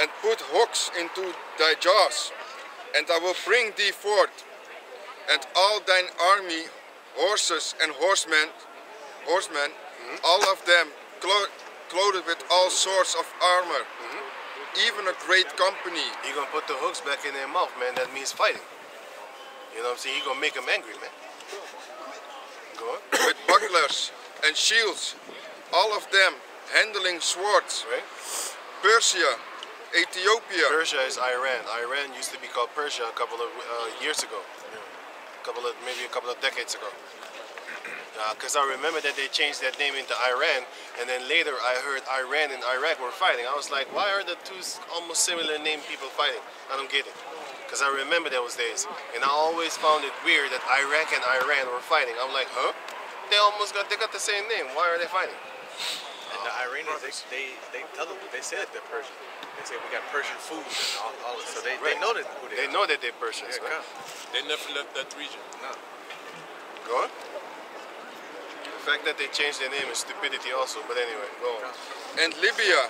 and put hooks into thy jaws, and I will bring thee forth, and all thine army, horses and horsemen, all of them clothed with all sorts of armor, even a great company. He gonna put the hooks back in their mouth, man. That means fighting. You know what I'm saying? He gonna make them angry, man. Go on. With bucklers and shields, all of them handling swords. Right? Persia, Ethiopia, Persia is Iran. Iran used to be called Persia a couple of years ago. Maybe a couple of decades ago. Because I remember that they changed that name into Iran, and then later I heard Iran and Iraq were fighting. I was like, why are the two almost similar named people fighting? I don't get it. Because I remember those days, and I always found it weird that Iraq and Iran were fighting. I'm like, huh? They got the same name. Why are they fighting? And the Iranians, they tell them, they say that they're Persian. They say we got Persian food and all this. So they know that who they They are. know that they're Persians. Yeah, Right? come. They never left that region. No. Go on. The fact that they changed their name is stupidity also, but anyway, go on. and Libya,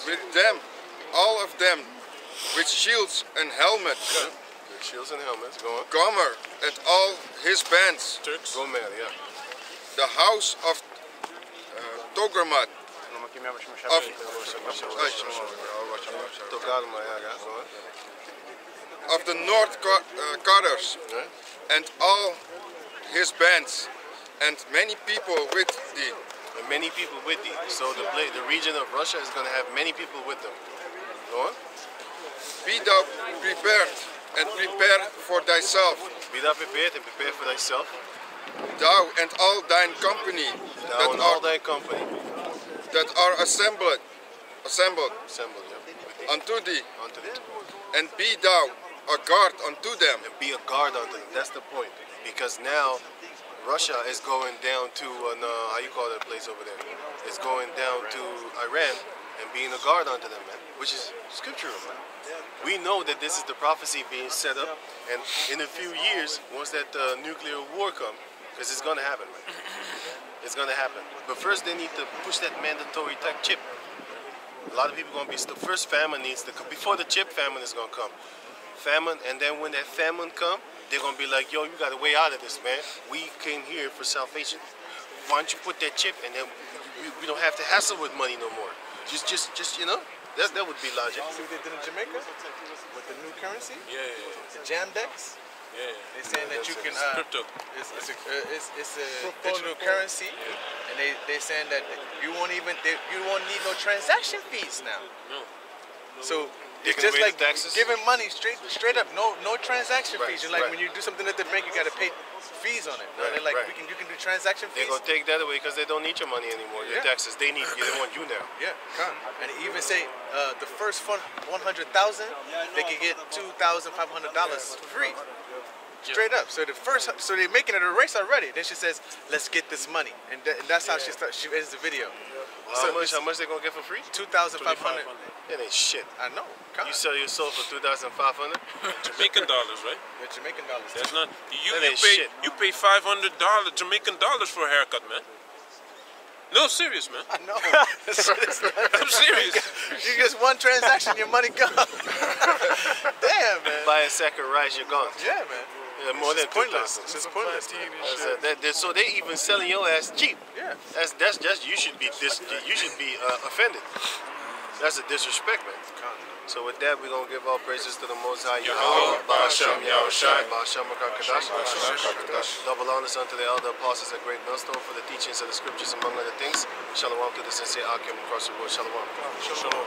with them, all of them, with shields and helmets. With shields and helmets, go on. Gomer and all his bands, Turks. Gomer, yeah. the house of Togarmat, of Togarma, yeah, go on. of the North Quarters, Right? and all his bands, and many people with thee. And many people with thee. So the region of Russia is going to have many people with them. Go on. Be thou prepared, and prepare for thyself, Be thou prepared and prepare for thyself. thou and all thine company Thou and all thy company. that are assembled Assembled, yeah. unto thee, Unto them. and be thou a guard unto them. And be a guard unto them. That's the point. Because now Russia is going down to how you call that place over there? It's going down to Iran and being a guard unto them, man. Which is scriptural, man. We know that this is the prophecy being set up, and in a few years, once that nuclear war comes, because it's gonna happen, man. It's gonna happen. But first, they need to push that mandatory type chip. A lot of people gonna be. The first famine needs to come before the chip famine is gonna come. Famine, and then when that famine come, they're gonna be like, "Yo, you got a way out of this, man. We came here for salvation. Why don't you put that chip, and then we don't have to hassle with money no more. Just you know, that would be logic." See what they did in Jamaica with the new currency, Yeah, yeah, the Jamdex. yeah. They're saying that you can. Crypto. It's a digital currency, and they're saying that you won't need no transaction fees now. No. So They it's can just raise like the taxes? giving money straight up, no transaction Right, fees. Just like right. when you do something at the bank, you got to pay fees on it. Right, They're like, right. you can do transaction They're fees. gonna take that away because they don't need your money anymore. Your Yeah. taxes, they want you now. Yeah, come. And they even say the first 100,000, they can get $2,500 free. Straight up. So they're making it a race already. Then she says, "Let's get this money," and that's how she starts. She ends the video. How much they gonna get for free? 2,500. That ain't shit. I know. Come. You sell your soul for 2,500. Jamaican dollars, right? The Jamaican dollars. That's not That ain't shit. you pay $500 Jamaican dollars for a haircut, man. No, serious, man. I know. I'm serious. You just one transaction, your money gone. Damn, man. Buy a sack of rice, you're gone. Yeah, man. Yeah, more than It's pointless. 2,000. It's just pointless. So they even selling your ass cheap. Yeah. That's you should be offended. That's a disrespect, man. So with that, we're gonna give all praises to the Most High Yahweh, Ba'ashem Yahushai, Ba'ashem Makakadash. Double honors unto the elder apostles at Great Millstone for the teachings of the scriptures, among other things. Shalom to the sincere Akim across the world. Shalom. Shalom.